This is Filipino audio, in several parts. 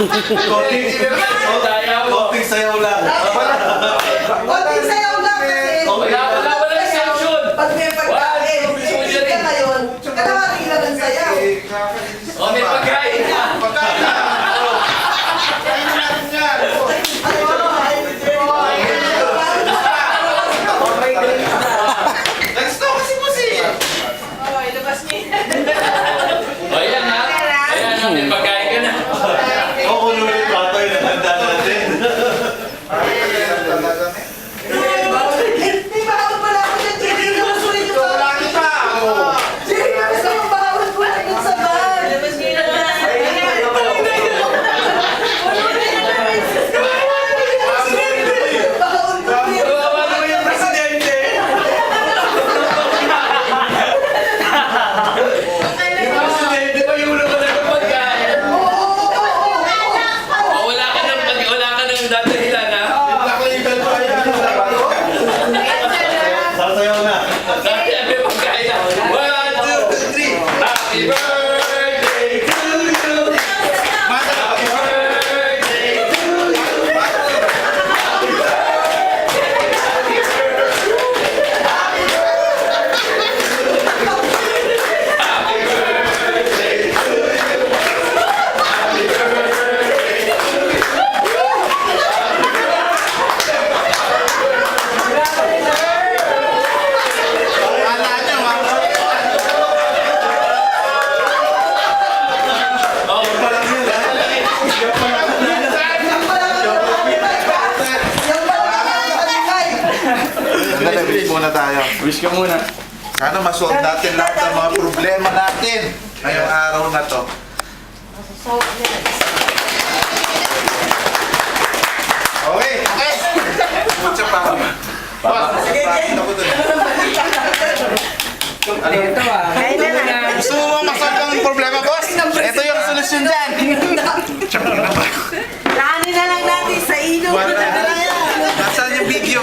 Konting sayaw lang. Konting sayaw lang kasi. Wala exception. Pag may pagkain, ka ngayon, kalahati lang ang sayaw. May pagkain na. Pagkain na. Pagkain na natin yan. Next to kasi po siya. Ilabas niya. Ayan na. Ayan na, may pagkain ka na. Oo, nulit yung plato yung naganda natin. May bawal pala ako dyan, Jerry. Nasulit yung bawal. Wala kita. Jerry, nabas na yung bawal ko na dun sa bar. Labas niya na. Kawawa naman yung presidente. Yung presidente pa yung ulo ko na Pagkain. Wala ka nang dadahilan ha. Sasayaw na. Sabi may pagkain na. 1, 2, 3. Happy birthday to you. Happy birthday to you. Wish muna tayo. Wish ka muna. Sana masolve natin lahat ng mga problema natin ngayong araw na to. Okay, okay. Pucha pa. Sige, ako dun. Gusto mo bang masolve ang problema, boss? Ito yung solusyon dyan. Kanin na lang natin sa ilog. Nasaan yung video?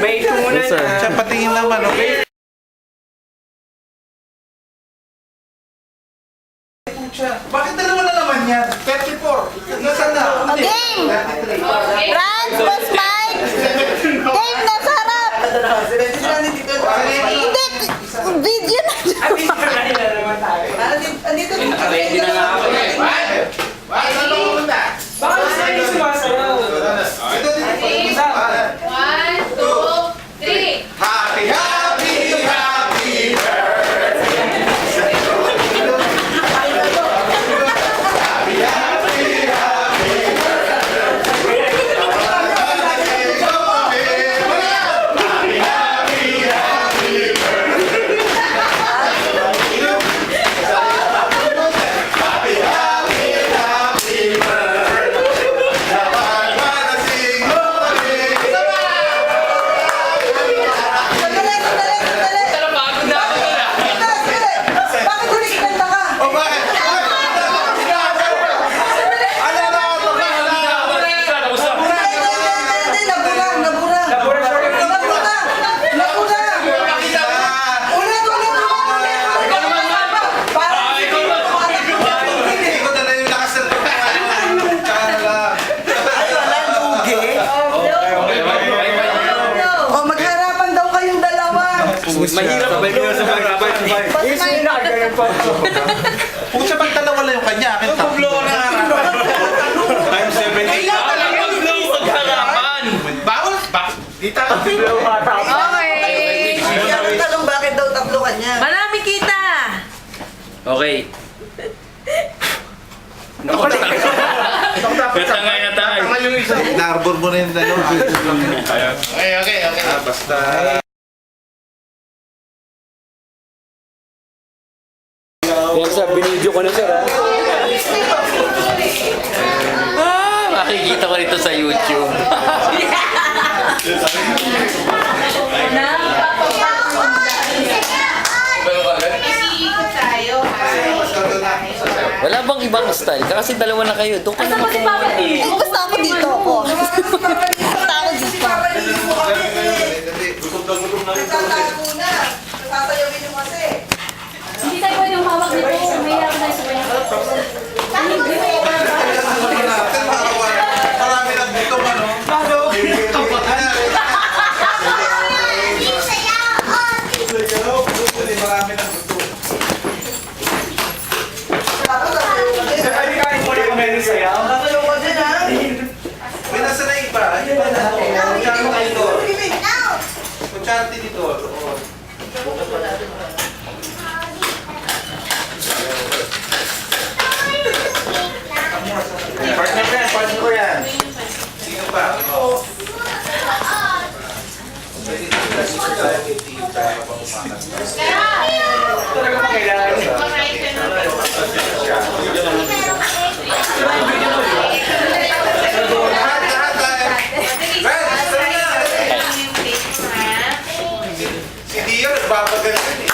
May muna. Siya patingin naman, okay? Bakit dalawa na naman yan? 34. Nasaan na? Game! Franz, Boss Mike! Game na sarap! Hindi! Video na! Andito din. Ready na nga ako eh. Saan ako punta? Bakit sa'yo sumasayaw? Ito din. 1, 2, 3. Happy, happy, happy Napagod na ako na. Bakit huli kinanta ka? Oh, bakit? Ano na ako? Hindi, nabura. Nabura na. Ikaw na lang yung nakasalita. Kaya na lang. O, magharapan daw kayong dalawa. Mahirap ba yun sa pagkabay? Pucha, pag dalawa lang yung kanya, akin ta. Times 7, 8. Walang mag-blow magharapan. Bawal ba? Dita ka. Okay. Kaya ang tanong, bakit daw tatlo kanya? Marami kita. Okay. Katangay na tayo. Narbor mo na yung dalawa. Okay. Basta. Yan sir, binidyo ko na sir ha. Makikita ko rito sa YouTube. Isiikot tayo. Wala bang ibang style? Kasi dalawa na kayo. Doon ka na makumuna. Basta ako dito ako. Basta ako dito. Gutom na gutom na. Nagtatago na. Nasasayawin yung kasi. Hindi tayo pwede humawak nito. May hirap tayo sa kanya. Bakit ko charity dito. Oo. Partner ko yan. Sino pa? Talaga pa kailangan. Si Dio, nagbabagalan eh.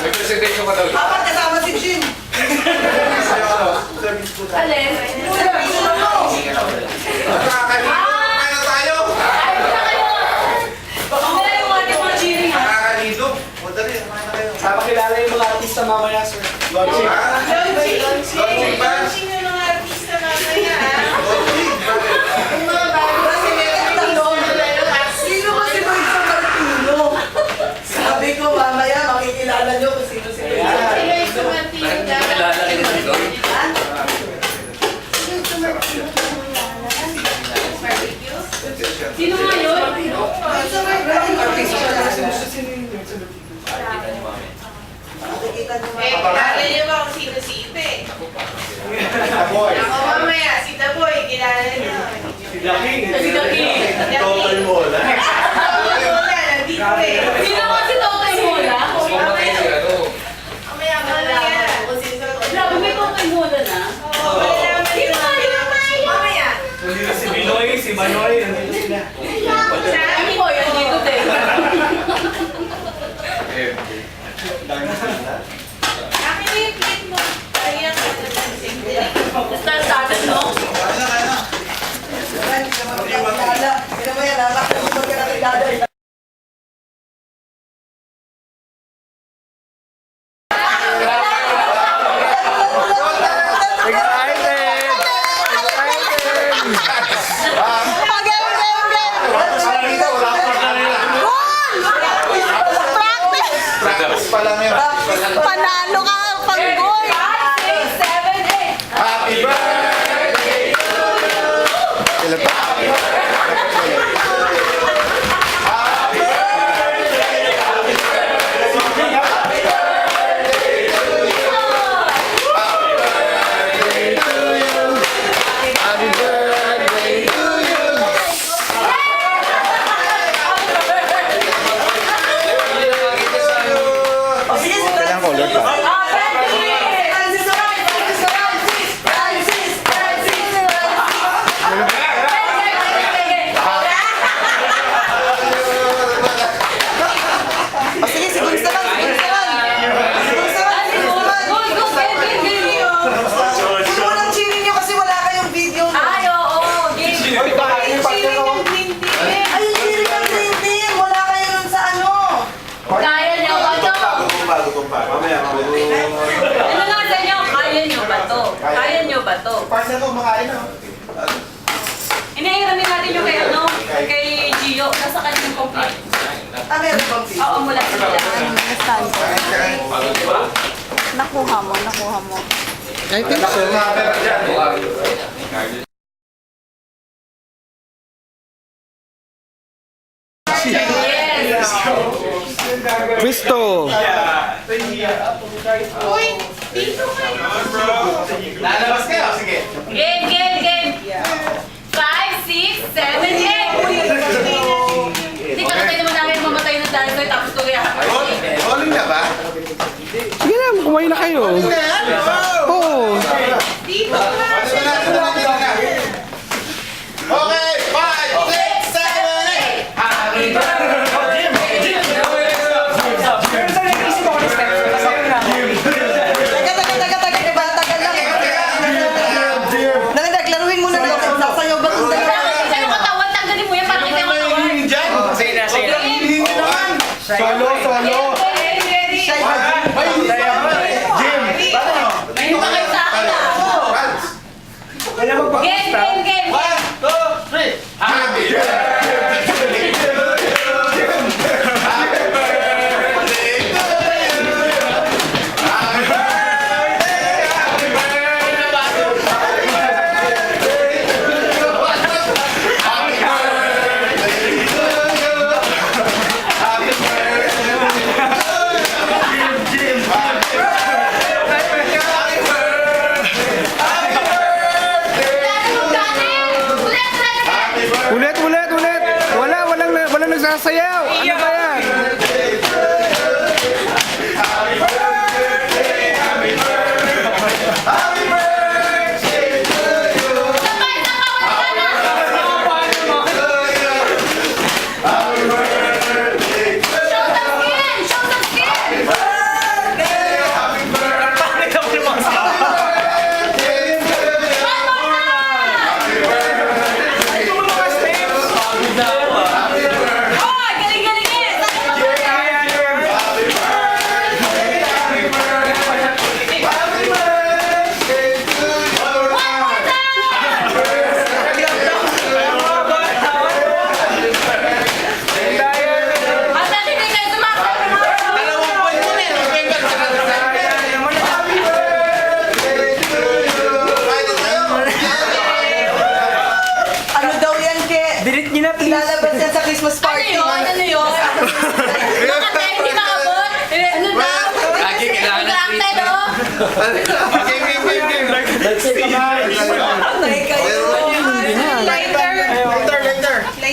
Presentation ka daw. Apat kasama si Jim. Alin? Kaya tayo! Wala yung ating mga cheering ha. Nakakalido. Madali, kumain na kayo. Pakilala yung mga artista mamaya, sir. Launching. Launching ba? Launching yung mga artista mamaya ha. Yung mga bago kasi meron tanong. Sino ba si Boy sa Martino? Sabi ko mamaya makikilala nyo kung sino si Boy. Sino yung Martino dyan? Kilala ka naman doon. Barbecue? Sino nga yun? Nakikita nyo Eh, kilala niyo ba kung sino si Ipe? nyo ba to? Parcel ko, makain na. Inahiramin natin yung kay ano, kay Gio. Nasa kanyang complete. Meron bang pizza? Oo, mula sa nila. Understand ko. Nakuha mo. I think so. Yes! Cristo! Uy! Dito kayo! Lalabas kayo? Sige. Game! 5, 6, 7, 8! Hindi ka natin naman namin mamatay ng dinosaur tapos tuloy ako. Rolling na ba? Sige na, kumain na kayo. Oo. Dito nga! Okay, 5, 6, 7, 8! Happy birthday! Taga, diba? Tagal lang. Naglaruin mo na lang. Sasayaw ba itong dalawa? Bakit sa'yo katawan? Tanggalin mo yan para kita yung katawan. Sige na. Solo! Ready? Jim! May iba kayo sa akin ah. Game! 1, 2, 3! Happy Ulit. Walang nagsasayaw. Ano ba yan? Ano daw yan, Ke? Delete niyo na, please. Ilalabas yan sa Christmas party. Ano yun? Nakatay, hindi makabot. Ano na? Lagi kailangan ng Nag-acted, oh. Game! Patay kayo. Later.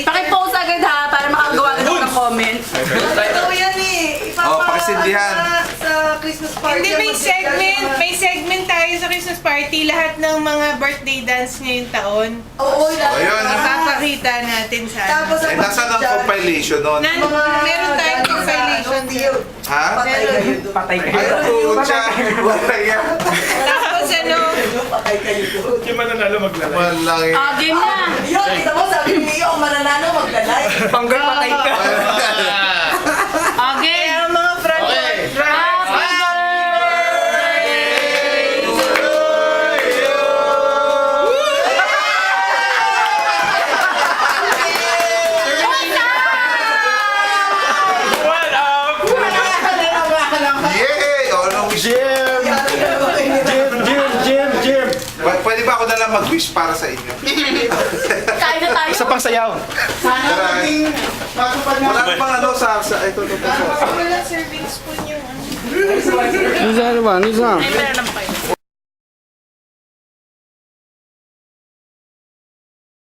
Pakipost agad ha, para makagawa agad ako ng comment. Ito yan eh. pakisindihan. Sa Christmas party. Hindi, may segment tayo sa Christmas party. Lahat ng mga birthday dance ngayong taon. Oo, Ayun. Papakita natin sa Tapos Eh, nasa ng compilation nun? Meron tayong compilation dyan. Ha? Patay kayo doon. Patay kayo. Ay, tuon siya. Wala yan. Tapos ano, Patay kayo doon. Hindi man nanalo maglalay. Malaki. Game na. Yun, kita mo, sabi ni Leo, ang mananalo maglalay. Panggal patay ka. Game. ang mga front Yay! Oh, no wish. Jim! Pwede ba ako na lang mag-wish para sa inyo? Kain na tayo. Isa pang sayaw. Wala pang ano sa ito. Wala servings po yung ano. Nisa ano ba? Nisa. Ay, meron lang pa yun.